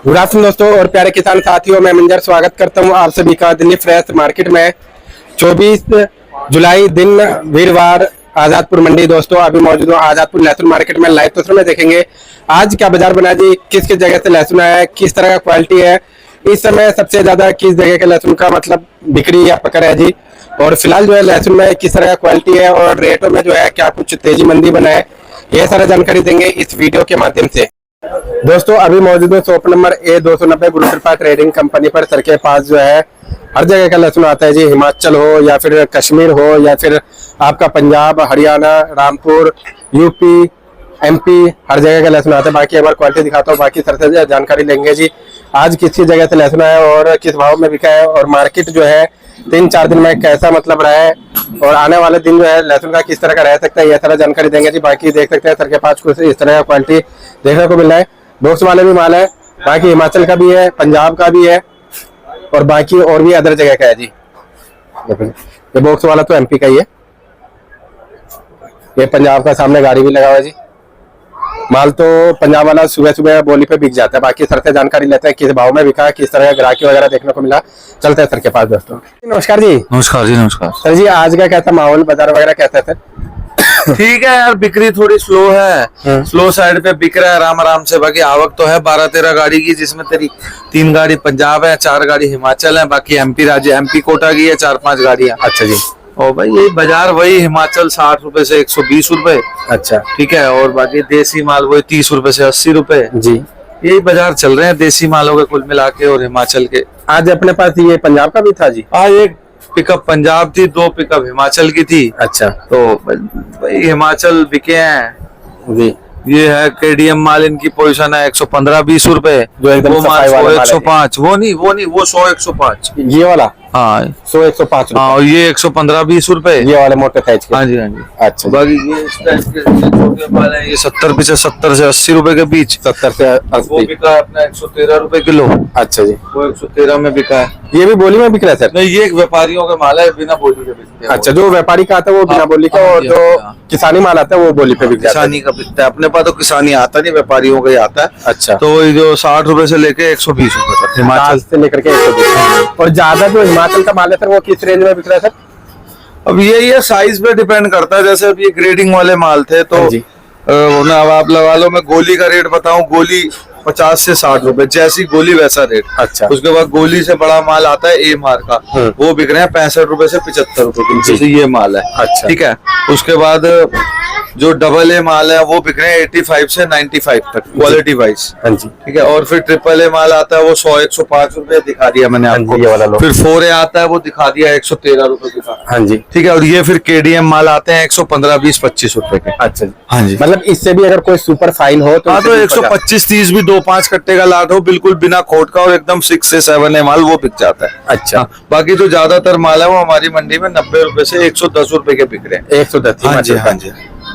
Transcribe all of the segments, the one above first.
Good afternoon दोस्तों और प्यारे किसान साथियों, मैं मंजर स्वागत करता हूं आप सभी का दिल्ली फ्रेश मार्केट में। 24 जुलाई दिन वीरवार आजादपुर मंडी। दोस्तों अभी मौजूद हूं आजादपुर लहसुन मार्केट में। लाइव तस्वीर में देखेंगे आज क्या बाजार बना जी, किस किस जगह से लहसुन आया है, किस तरह का क्वालिटी है, इस समय सबसे ज्यादा किस जगह के लहसुन का मतलब बिक्री या पकड़ है जी, और फिलहाल जो है लहसुन में किस तरह का क्वालिटी है और रेटों में जो है क्या कुछ तेजी मंदी बना है, यह सारा जानकारी देंगे इस वीडियो के माध्यम से। दोस्तों अभी मौजूद है शॉप नंबर A290 गुरु कृपा ट्रेडिंग कंपनी पर। सर के पास जो है हर जगह का लहसुन आता है जी, हिमाचल हो या फिर कश्मीर हो या फिर आपका पंजाब, हरियाणा, रामपुर, यूपी, MP, हर जगह का लहसुन आता है। बाकी एक बार क्वालिटी दिखाता हूँ, बाकी सर से जानकारी लेंगे जी आज किस जगह से लहसुन आया और किस भाव में बिका है, और मार्केट जो है 3-4 दिन में कैसा मतलब रहा है, और आने वाले दिन जो है लहसुन का किस तरह का रह सकता है, यह सारा जानकारी देंगे जी। बाकी देख सकते हैं सर के पास कुछ इस तरह का क्वालिटी देखने को मिल रहा है। बॉक्स वाले भी माल है, बाकी हिमाचल का भी है, पंजाब का भी है और बाकी और भी अदर जगह का है जी। ये बॉक्स वाला तो MP का ही है, ये पंजाब का सामने गाड़ी भी लगा हुआ है जी। माल तो पंजाब वाला सुबह सुबह बोली पे बिक जाता है। बाकी सर से जानकारी लेते हैं किस भाव में बिका, किस तरह का ग्राहकी वगैरह देखने को मिला। चलते हैं सर के पास दोस्तों। नमस्कार जी। नमस्कार जी। नमस्कार सर जी, आज का कैसा माहौल बाजार वगैरह कैसा है सर? ठीक है यार, बिक्री थोड़ी स्लो है, स्लो साइड पे बिक रहा है आराम आराम से। बाकी आवक तो है 12-13 गाड़ी की, जिसमें तेरी 3 गाड़ी पंजाब है, 4 गाड़ी हिमाचल है, बाकी MP राज्य MP कोटा की है 4-5 गाड़ियां। अच्छा जी। और भाई ये बाजार वही हिमाचल 60 रुपए से 120 रुपए। अच्छा ठीक है, और बाकी देसी माल वही 30 रुपए से 80 रुपए जी। यही बाजार चल रहे हैं देसी मालों के कुल मिला के और हिमाचल के। आज अपने पास ये पंजाब का भी था जी। आज एक पिकअप पंजाब थी, 2 पिकअप हिमाचल की थी। अच्छा, तो भाई हिमाचल बिके हैं जी। ये है KDM माल, इनकी पोजीशन है 115-20 रुपए। जो एकदम वो माल सफाई वाला 100-105, वो नहीं वो 100-105 ये वाला हाँ 100-105 हाँ, और ये 115-20 रुपए ये वाले मोटे साइज के। हाँ जी हाँ जी। अच्छा, बाकी ये इस टाइप के छोटे माल है, ये 70 से 80 रुपए के बीच। 70 से वो 80। बिका है अपना 113 रुपए किलो। अच्छा जी। वो 113 में बिका है। ये भी बोली में बिक रहा है सर? नहीं, ये व्यापारियों का माल है, बिना बोली के बिकते हैं। अच्छा, जो व्यापारी का आता है वो बिना बोली का, और जो किसानी माल आता है वो बोली पे बिक जाता है। किसानी का बिकता है, अपने पास तो किसानी आता नहीं, व्यापारियों का ही आता है। अच्छा, तो ये जो 60 रुपए से लेके 120 रुपए तक हिमाचल से लेकर के 120। और ज्यादा जो हिमाचल का माल है सर वो किस रेंज में बिक रहा है सर? अब ये साइज पे डिपेंड करता है। जैसे अब ये ग्रेडिंग वाले माल थे तो जी। अब आप लगा लो, मैं गोली का रेट बताऊं, गोली 50 से 60 रुपए, जैसी गोली वैसा रेट। अच्छा। उसके बाद गोली से बड़ा माल आता है A मार का, वो बिक रहे हैं 65 रुपए से 75 रुपए, जैसे ये माल है। अच्छा। ठीक है, उसके बाद जो डबल A माल है वो बिक रहे हैं 85 से 95 तक क्वालिटी वाइज। हाँ जी। ठीक है, और फिर ट्रिपल A माल आता है वो 100-105 रुपए दिखा दिया मैंने आपको। ये वाला लो। फिर 4A आता है वो दिखा दिया 113 रुपए दिखा। हाँ जी। ठीक है, और ये फिर KDM माल आते हैं 115-20-25 रुपए के। अच्छा जी। हाँ जी। मतलब इससे भी अगर कोई सुपर फाइन हो तो हाँ, तो 125-30 भी 2-5 कट्टे का लाट हो, बिल्कुल बिना खोट का, और एकदम 6 से 7A माल वो बिक जाता है। अच्छा। हाँ, बाकी जो ज्यादातर माल है वो हमारी मंडी में 90 रुपए से 110 रुपए के बिक रहे हैं। 110। हाँ जी हाँ जी।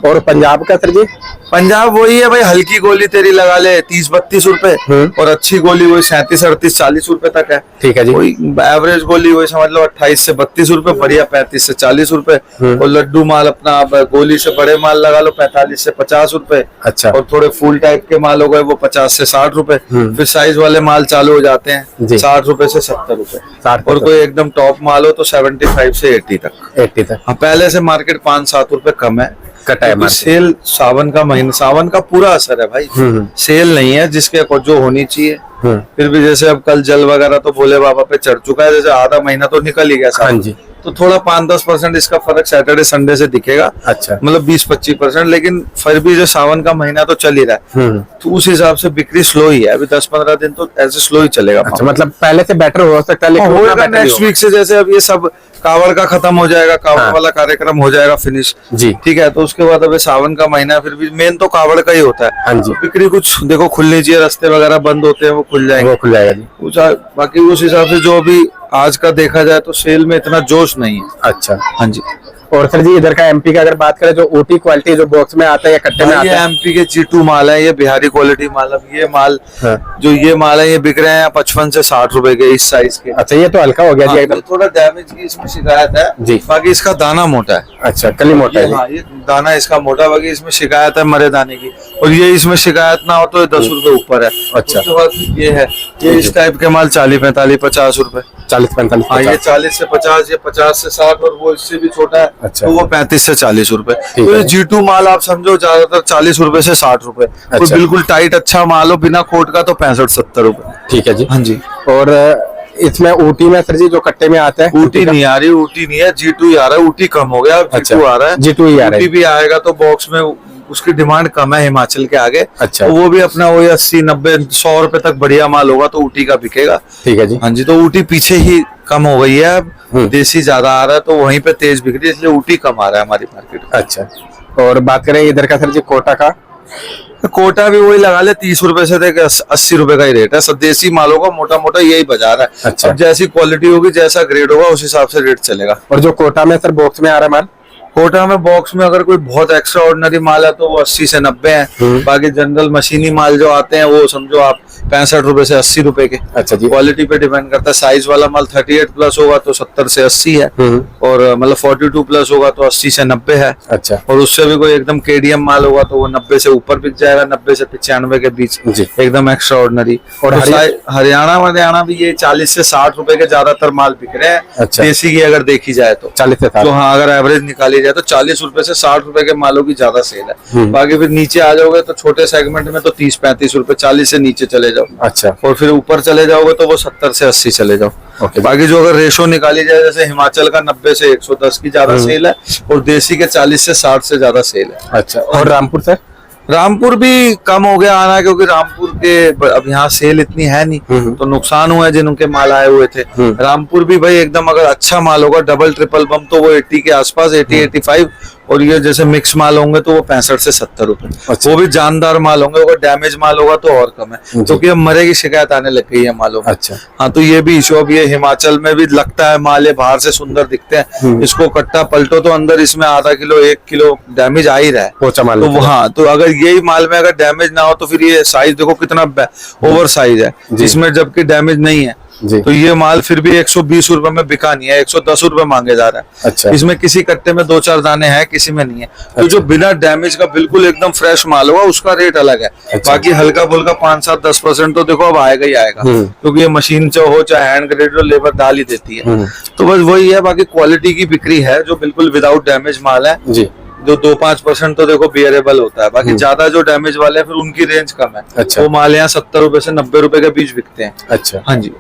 और पंजाब का सर जी? पंजाब वही है भाई, हल्की गोली तेरी लगा ले 30-32 रुपए, और अच्छी गोली वही 37-38-40 रुपए तक है। ठीक है जी। वही एवरेज गोली वही समझ लो 28 से 32 रुपए, बढ़िया 35 से 40 रुपए, और लड्डू माल अपना अब गोली से बड़े माल लगा लो 45 से 50 रुपए। अच्छा। और थोड़े फुल टाइप के माल हो गए वो 50 से 60 रुपए। फिर साइज वाले माल चालू हो जाते हैं 60 रुपए से 70 रुपए, और कोई एकदम टॉप माल हो तो 75 से 80 तक। हाँ, पहले से मार्केट 5-7 रुपए कम है। सेल सावन का महीना, सावन का पूरा असर है भाई। सेल नहीं है जिसके जो होनी चाहिए। फिर भी जैसे अब कल जल वगैरह तो भोले बाबा पे चढ़ चुका है, जैसे आधा महीना तो निकल ही गया सावन। हाँ जी। तो थोड़ा 5-10% इसका फर्क सैटरडे संडे से दिखेगा। अच्छा। मतलब 20-25%, लेकिन फिर भी जो सावन का महीना तो चल ही रहा है, तो उस हिसाब से बिक्री स्लो ही है। अभी 10-15 दिन तो ऐसे स्लो ही चलेगा। अच्छा, मतलब पहले से बेटर हो सकता है, लेकिन होगा नेक्स्ट वीक से। जैसे अब ये सब कावड़ का खत्म हो जाएगा, कावड़ वाला कार्यक्रम हो जाएगा फिनिश जी। ठीक है, तो उसके बाद अब सावन का महीना, फिर भी मेन तो कावड़ का ही होता है। हाँ जी। बिक्री कुछ देखो खुलनी चाहिए, रास्ते वगैरह बंद होते हैं वो खुल जाएंगे, वो खुल जाएगा जी। बाकी उस हिसाब से जो अभी आज का देखा जाए तो सेल में इतना जोश नहीं है। अच्छा। हाँ जी। और सर जी इधर का एमपी का अगर बात करें, जो ओटी क्वालिटी जो बॉक्स में आता है या कट्टे में आता ये है? एमपी के G2 माल है, ये बिहारी क्वालिटी माल है। ये माल जो ये माल है ये बिक रहे हैं 55 से 60 रुपए के इस साइज के। अच्छा, ये तो हल्का हो गया जी एकदम। थोड़ा डैमेज की इसमें शिकायत है जी। बाकी इसका दाना मोटा है। अच्छा, कली मोटा है। हाँ, ये दाना इसका मोटा, बाकी इसमें शिकायत है मरे दाने की। और ये इसमें शिकायत ना हो तो ये 10 रुपए ऊपर है। अच्छा। उसके बाद ये है, ये इस टाइप के माल 40, 45, 50 रुपए। 40-45। हाँ, ये 40 से 50, ये 50 से 60 और वो इससे भी छोटा है। अच्छा। तो वो 35 से 40 रुपए। ठीक तो है। ये G2 माल आप समझो ज्यादातर 40 रुपए से 60 रुपए। अच्छा। कोई बिल्कुल टाइट अच्छा माल हो बिना कोट का तो 65-70 रुपए। ठीक है जी। हाँ जी। और इसमें ऊटी में सर जी जो कट्टे में आता है? ऊटी नहीं आ रही, ऊटी नहीं है, G2 ही आ रहा है। ऊटी कम हो गया, अब अच्छा। G2 आ रहा है। G2 ही आ रहा है। ऊटी भी आएगा तो बॉक्स में उसकी डिमांड कम है हिमाचल के आगे। अच्छा। तो वो भी अपना वही 80, 90, 100 रुपए तक बढ़िया माल होगा तो ऊटी का बिकेगा। ठीक है जी। हाँ जी। तो ऊटी पीछे ही कम हो गई है, अब देसी ज्यादा आ रहा है तो वहीं पे तेज बिक रही है, इसलिए ऊटी कम आ रहा है हमारी मार्केट में। अच्छा, और बात करें इधर का सर जी कोटा का? कोटा भी वही लगा ले 30 रुपए से लेकर 80 रुपए का ही रेट है। सब देसी मालों का मोटा मोटा यही बाजार है। अच्छा। अब जैसी क्वालिटी होगी, जैसा ग्रेड होगा, उस हिसाब से रेट चलेगा। और जो कोटा में सर बॉक्स में आ रहा है माल? कोटा में बॉक्स में अगर कोई बहुत एक्स्ट्रा ऑर्डिनरी माल है तो वो 80 से 90 है। बाकी जनरल मशीनी माल जो आते हैं वो समझो आप 65 रुपए से 80 रुपए के। अच्छा जी। क्वालिटी पे डिपेंड करता है। साइज वाला माल 38 प्लस होगा तो 70 से 80 है। और मतलब 42 प्लस होगा तो 80 से 90 है। अच्छा। और उससे भी कोई एकदम केडीएम माल होगा तो वो 90 से ऊपर बिक जाएगा, 90 से 95 के बीच जी। एकदम एक्स्ट्रा ऑर्डिनरी। और और हरियाणा भी ये 40 से 60 रुपए के ज्यादातर माल बिक रहे हैं। अच्छा। देसी की अगर देखी जाए तो 40 से 60। तो हाँ, अगर एवरेज निकाली जाए तो 40 रुपए से 60 रुपए के मालों की ज्यादा सेल है। बाकी फिर नीचे आ जाओगे तो छोटे सेगमेंट में तो 30-35 रुपए, 40 से नीचे चले जाओ। अच्छा। और फिर ऊपर चले जाओगे तो वो 70 से 80 चले जाओ। ओके। बाकी जो अगर रेशो निकाली जाए, जैसे हिमाचल का 90 से 110 की ज्यादा सेल है और देसी के 40 से 60 से ज्यादा सेल है। अच्छा। और रामपुर सर? रामपुर भी कम हो गया आना, क्योंकि रामपुर के अब यहाँ सेल इतनी है नहीं तो नुकसान हुआ है जिनके माल आए हुए थे। रामपुर भी भाई एकदम अगर अच्छा माल होगा डबल ट्रिपल बम तो वो 80 के आसपास, 80-85। और ये जैसे मिक्स माल होंगे तो वो 65 से 70 रुपए। अच्छा। वो भी जानदार माल होंगे, अगर डैमेज माल होगा तो और कम है, क्योंकि अब मरे की शिकायत आने लग गई है मालों में। अच्छा। हाँ, तो ये भी इशू। अब ये हिमाचल में भी लगता है माल, ये बाहर से सुंदर दिखते हैं, इसको कट्टा पलटो तो अंदर इसमें आधा किलो 1 किलो डैमेज आ ही रहा है। पोचा माल। तो हाँ, तो अगर यही माल में अगर डैमेज ना हो तो फिर ये साइज देखो कितना ओवर साइज है, जिसमें जबकि डैमेज नहीं है। जी। तो ये माल फिर भी 120 रुपए में बिका नहीं है, 110 रुपए मांगे जा रहा है। अच्छा। इसमें किसी कट्टे में 2-4 दाने हैं, किसी में नहीं है। तो जो बिना डैमेज का बिल्कुल एकदम फ्रेश माल होगा उसका रेट अलग है। अच्छा। बाकी हल्का फुल्का 5-7-10% तो देखो अब आएगा ही आएगा, क्योंकि ये मशीन चाहे हो चाहे हैंड ग्रेड हो, लेबर डाल ही देती है। तो बस वही है। बाकी क्वालिटी की बिक्री है जो बिल्कुल विदाउट डैमेज माल है, जी। जो 2-5% तो देखो बियरेबल होता है। बाकी ज्यादा जो डैमेज वाले हैं फिर उनकी रेंज कम है। अच्छा। वो माल यहाँ 70 रुपए से 90 रुपए के बीच बिकते हैं। अच्छा। हाँ जी।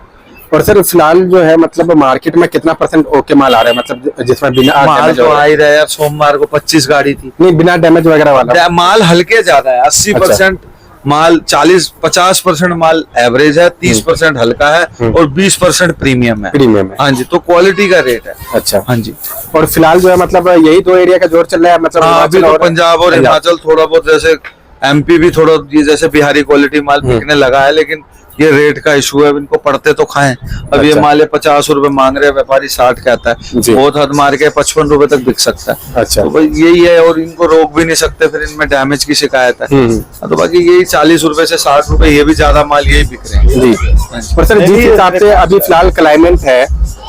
और सर फिलहाल जो है मतलब मार्केट में कितना % ओके माल आ रहा है, मतलब जिसमें बिना माल डैमेज तो वगैरह? आ ही रहा है यार। सोमवार को 25 गाड़ी थी। नहीं, बिना डैमेज वगैरह वाला माल हल्के ज्यादा है। 80% माल, 40-50% माल एवरेज है, 30% हल्का है और 20% प्रीमियम है। प्रीमियम है। हाँ जी। तो क्वालिटी का रेट है। अच्छा। हाँ जी। और फिलहाल जो है मतलब यही 2 एरिया का जोर चल रहा है, मतलब हाँ, अभी हिमाचल तो और पंजाब और हिमाचल थोड़ा बहुत, जैसे एमपी भी थोड़ा ये जैसे बिहारी क्वालिटी माल बिकने लगा है, लेकिन ये रेट का इशू है। अब इनको पड़ते तो खाएं। अब ये अच्छा। माल 50 रुपए मांग रहे हैं, व्यापारी 60 कहता है, जी। बहुत हद मार के 55 रुपए तक बिक सकता है। अच्छा। तो भाई यही है, और इनको रोक भी नहीं सकते, फिर इनमें डैमेज की शिकायत है। तो बाकी यही 40 रुपए से 60 रुपए, ये भी ज्यादा माल यही बिक रहे हैं। जी। हाँ जी। और सर जिस हिसाब से अभी फिलहाल क्लाइमेट है,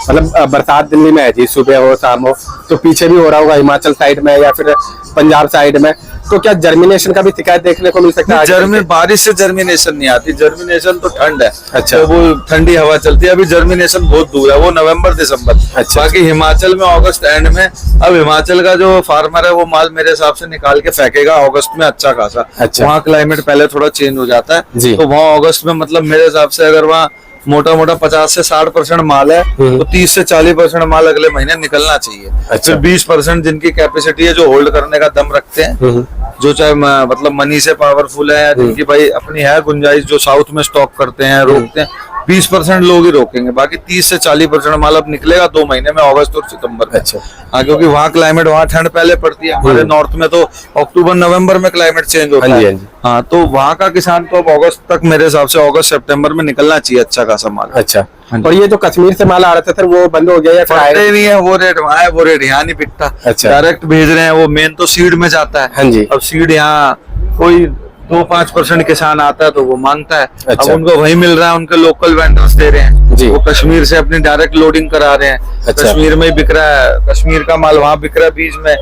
मतलब बरसात दिल्ली में है जी, सुबह हो शाम हो, तो पीछे भी हो रहा होगा हिमाचल साइड में या फिर पंजाब साइड में, तो क्या जर्मिनेशन का भी शिकायत देखने को मिल सकता है? बारिश से जर्मिनेशन नहीं आती। जर्मिनेशन तो ठंड है। अच्छा। तो वो ठंडी हवा चलती है। अभी जर्मिनेशन बहुत दूर है, वो नवंबर-दिसंबर। अच्छा। बाकी हिमाचल में अगस्त एंड में। अब हिमाचल का जो फार्मर है वो माल मेरे हिसाब से निकाल के फेंकेगा अगस्त में अच्छा खासा। अच्छा। वहाँ क्लाइमेट पहले थोड़ा चेंज हो जाता जी। है, तो वहाँ अगस्त में मतलब मेरे हिसाब से अगर वहाँ मोटा 50 से 60% माल है तो 30 से 40% माल अगले महीने निकलना चाहिए। अच्छा। फिर 20% जिनकी कैपेसिटी है, जो होल्ड करने का दम रखते हैं, जो चाहे मतलब मनी से पावरफुल है, जिनकी भाई अपनी है गुंजाइश, जो साउथ में स्टॉक करते हैं, रोकते हैं, 20% लोग ही रोकेंगे। बाकी 30 से 40% माल अब निकलेगा 2 महीने में, अगस्त और सितंबर में। अच्छा। हाँ, क्योंकि वहाँ क्लाइमेट, वहाँ ठंड पहले पड़ती है। हमारे नॉर्थ में तो अक्टूबर नवंबर में क्लाइमेट चेंज होता हाँ जी, है। हाँ जी। हाँ, तो वहाँ का किसान तो अब अगस्त तक, मेरे हिसाब से अगस्त सितंबर में निकलना चाहिए अच्छा खासा माल। अच्छा। और ये जो कश्मीर से माल आ रहा था सर वो बंद हो गया या फिर पड़ते नहीं है, वो रेट वहाँ है, वो रेट यहाँ नहीं बिकता। अच्छा। डायरेक्ट भेज रहे हैं, वो मेन तो सीड में जाता है। हाँ जी। अब सीड यहाँ कोई 2-5% किसान आता है तो वो मांगता है। अच्छा। अब उनको वही मिल रहा है, उनके लोकल वेंडर्स दे रहे हैं जी। वो कश्मीर से अपनी डायरेक्ट लोडिंग करा रहे हैं। अच्छा। कश्मीर में ही बिक रहा है, कश्मीर का माल वहाँ बिक रहा है बीच में,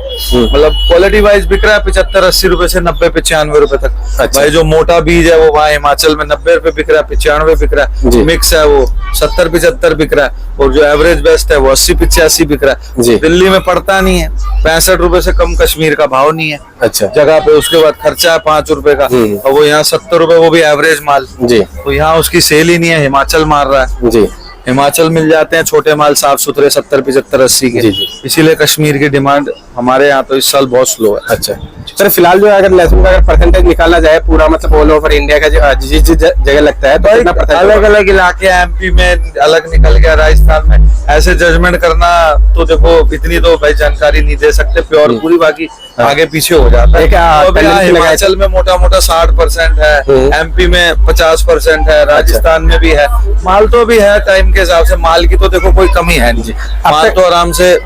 मतलब क्वालिटी वाइज बिक रहा है 75-80 रुपए से 90-95 रुपए तक। अच्छा। भाई जो मोटा बीज है वो वहाँ हिमाचल में 90 रुपए बिक रहा है, 95 बिक रहा जी। है। मिक्स है वो 70-75 बिक रहा है, और जो एवरेज बेस्ट है वो 80-85 बिक रहा जी। है। दिल्ली में पड़ता नहीं है, 65 रुपए से कम कश्मीर का भाव नहीं है अच्छा जगह पे। उसके बाद खर्चा है 5 रुपए का, और वो यहाँ 70 रुपए, वो भी एवरेज माल। जी तो यहाँ उसकी सेल ही नहीं है, हिमाचल मार रहा है। जी हिमाचल मिल जाते हैं छोटे माल साफ सुथरे 70-75-80 के। जी, जी। इसीलिए कश्मीर की डिमांड हमारे यहाँ तो इस साल बहुत स्लो है। अच्छा सर, फिलहाल जो है अगर लहसुन का अगर परसेंटेज निकाला जाए पूरा मतलब ऑल ओवर इंडिया का जिस जिस जगह लगता है तो कितना परसेंट? अलग अलग इलाके, एमपी में अलग निकल गया, राजस्थान में, ऐसे जजमेंट करना तो देखो इतनी तो भाई जानकारी नहीं दे सकते प्योर पूरी, बाकी आगे पीछे हो जाता है। तो अभी यहाँ हिमाचल में मोटा मोटा 60% है, एमपी में 50% है, राजस्थान में भी है। माल तो भी है टाइम के हिसाब से, माल की तो देखो कोई कमी है नहीं, माल तो आराम से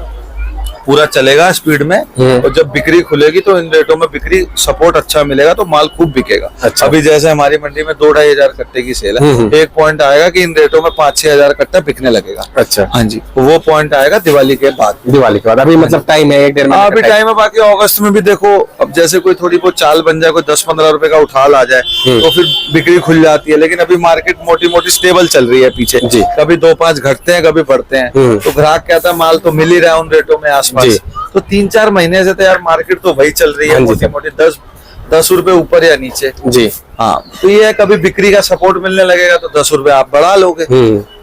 पूरा चलेगा स्पीड में। और जब बिक्री खुलेगी तो इन रेटों में बिक्री सपोर्ट अच्छा मिलेगा तो माल खूब बिकेगा। अच्छा। अभी जैसे हमारी मंडी में 2-2.5 हजार कट्टे की सेल है, एक पॉइंट आएगा कि इन रेटों में 5-6 हजार कट्टा बिकने लगेगा। अच्छा हाँ जी, तो वो पॉइंट आएगा दिवाली के बाद। दिवाली के बाद अभी मतलब टाइम है 1-1.5 महीने अभी टाइम है, बाकी अगस्त में भी देखो, अब जैसे कोई थोड़ी बहुत चाल बन जाए, कोई 10-15 रुपए का उठाल आ जाए तो फिर बिक्री खुल जाती है। लेकिन अभी मार्केट मोटी मोटी स्टेबल चल रही है पीछे जी। कभी 2-5 घटते हैं, कभी बढ़ते हैं, तो ग्राहक कहता है माल तो मिल ही रहा है उन रेटों में आसपास। तो 3-4 महीने से तो यार मार्केट तो वही चल रही है, मोटी मोटी 10 रुपए ऊपर या नीचे जी। हाँ, तो ये है कभी बिक्री का सपोर्ट मिलने लगेगा तो 10 रुपए आप बढ़ा लोगे,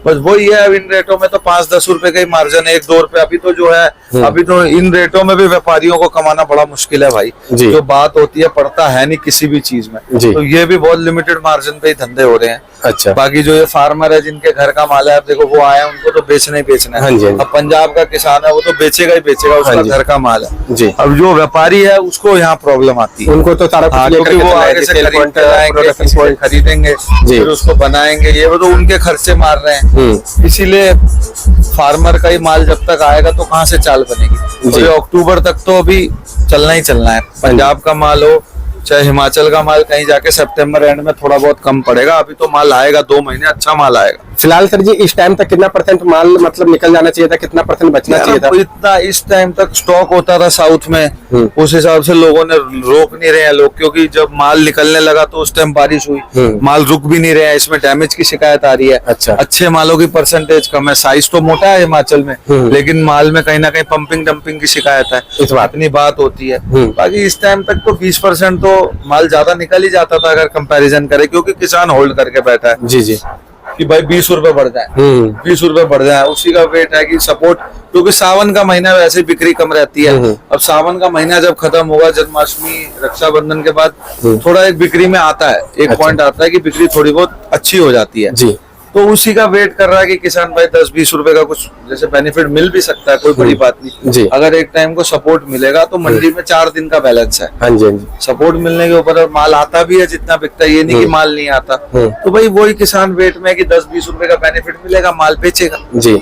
बस वही है। अब इन रेटों में तो 5-10 रुपए का ही मार्जिन है, 1-2 रुपए। अभी तो जो है, अभी तो इन रेटों में भी व्यापारियों को कमाना बड़ा मुश्किल है भाई। जो बात होती है पड़ता है नहीं किसी भी चीज में, तो ये भी बहुत लिमिटेड मार्जिन पे ही धंधे हो रहे हैं। अच्छा। बाकी जो ये फार्मर है जिनके घर का माल है, अब देखो वो आए, उनको तो बेचना ही बेचना है। अब पंजाब का किसान है वो तो बेचेगा ही बेचेगा, उसका घर का माल है जी। अब जो व्यापारी है उसको यहाँ प्रॉब्लम आती है, उनको तो सारा क्योंकि वो आगे से खरीदेंगे, फिर उसको बनाएंगे, ये वो तो उनके खर्चे मार रहे हैं। इसीलिए फार्मर का ही माल जब तक आएगा तो कहाँ से चाल बनेगी। तो अक्टूबर तक तो अभी चलना ही चलना है। पंजाब का माल हो चाहे हिमाचल का माल, कहीं जाके सितंबर एंड में थोड़ा बहुत कम पड़ेगा। अभी तो माल आएगा 2 महीने, अच्छा माल आएगा। फिलहाल सर जी इस टाइम तक कितना परसेंट माल मतलब निकल जाना चाहिए था, कितना परसेंट बचना चाहिए था? इतना इस टाइम तक स्टॉक होता था साउथ में, उस हिसाब से लोगों ने रोक नहीं रहे हैं लोग, क्योंकि जब माल निकलने लगा तो उस टाइम बारिश हुई, माल रुक भी नहीं रहे हैं। इसमें डैमेज की शिकायत आ रही है। अच्छा। अच्छे मालों की परसेंटेज कम है, साइज तो मोटा है हिमाचल में, लेकिन माल में कहीं ना कहीं पंपिंग डंपिंग की शिकायत है, इस बात अपनी बात होती है। बाकी इस टाइम तक तो 20% तो माल ज्यादा निकल ही जाता था अगर कंपैरिजन करे, क्योंकि किसान होल्ड करके बैठा है जी जी कि भाई 20 रुपए बढ़ जाए, 20 रुपए बढ़ जाए, उसी का वेट है कि सपोर्ट। क्योंकि सावन का महीना वैसे बिक्री कम रहती है। अब सावन का महीना जब खत्म होगा, जन्माष्टमी रक्षाबंधन के बाद थोड़ा एक बिक्री में आता है, एक पॉइंट आता है कि बिक्री थोड़ी बहुत अच्छी हो जाती है जी। तो उसी का वेट कर रहा है कि किसान भाई 10-20 रुपए का कुछ जैसे बेनिफिट मिल भी सकता है, कोई बड़ी बात नहीं जी। अगर एक टाइम को सपोर्ट मिलेगा तो मंडी में 4 दिन का बैलेंस है। हाँ जी, हाँ जी। सपोर्ट मिलने के ऊपर माल आता भी है जितना बिकता है, ये नहीं कि माल नहीं आता। तो भाई वही किसान वेट में कि 10-20 रुपए का बेनिफिट मिलेगा, माल बेचेगा जी।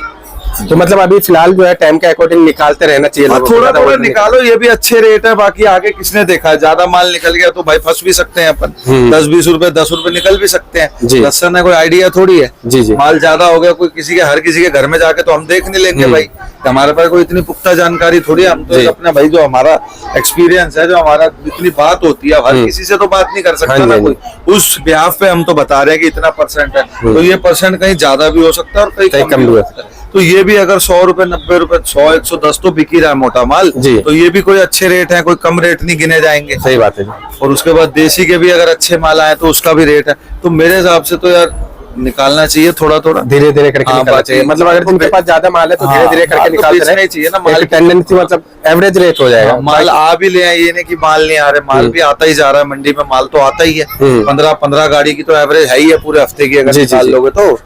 तो मतलब अभी फिलहाल जो है टाइम के अकॉर्डिंग निकालते रहना चाहिए। थोड़ा थोड़ा निकालो, ये भी अच्छे रेट है। बाकी आगे किसने देखा है, ज्यादा माल निकल गया तो भाई फंस भी सकते हैं अपन, 10-20 रुपए 10 रुपए निकल भी सकते हैं। लसन है, कोई आइडिया थोड़ी है जी जी। माल ज्यादा हो गया कोई किसी के, हर किसी के घर में जाके तो हम देख नहीं लेंगे भाई, हमारे पास कोई इतनी पुख्ता जानकारी थोड़ी है। हम तो अपना भाई जो हमारा एक्सपीरियंस है, जो हमारा इतनी बात होती है, हर किसी से तो बात नहीं कर सकता ना कोई, उस बिहाफ पे हम तो बता रहे हैं कि इतना परसेंट है। तो ये परसेंट कहीं ज्यादा भी हो सकता है और कहीं कम भी हो सकता है। तो ये भी अगर 100 रुपए 90 रुपए 100-110 तो बिक ही रहा है मोटा माल, तो ये भी कोई अच्छे रेट है, कोई कम रेट नहीं गिने जाएंगे। सही बात है। और उसके बाद देसी के भी अगर अच्छे माल आए तो उसका भी रेट है। तो मेरे हिसाब से तो यार निकालना चाहिए थोड़ा थोड़ा, धीरे धीरे करके निकालना चाहिए। मतलब अगर जिनके पास ज्यादा माल है तो धीरे धीरे करके निकालते रहना चाहिए ना। माल टेंडेंसी मतलब एवरेज रेट हो जाएगा। माल आ भी ले आए, ये नहीं कि माल नहीं आ रहे, माल भी आता ही जा रहा है। मंडी में माल तो आता ही है, 15 गाड़ी की तो एवरेज है ही है पूरे हफ्ते की अगर निकाल लोगे तो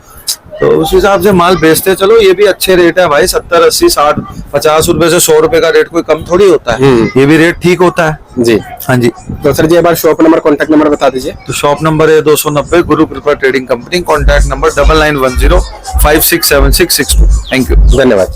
तो उस हिसाब से माल बेचते चलो। ये भी अच्छे रेट है भाई, 70, 80, 60, 50 रुपए से 100 रुपए का रेट कोई कम थोड़ी होता है। ये भी रेट ठीक होता है जी। हाँ जी। तो सर जी एक बार शॉप नंबर, कॉन्टैक्ट नंबर बता दीजिए। तो शॉप नंबर है 290 गुरु कृपा trading company, contact number 9910 567662। Thank you, धन्यवाद।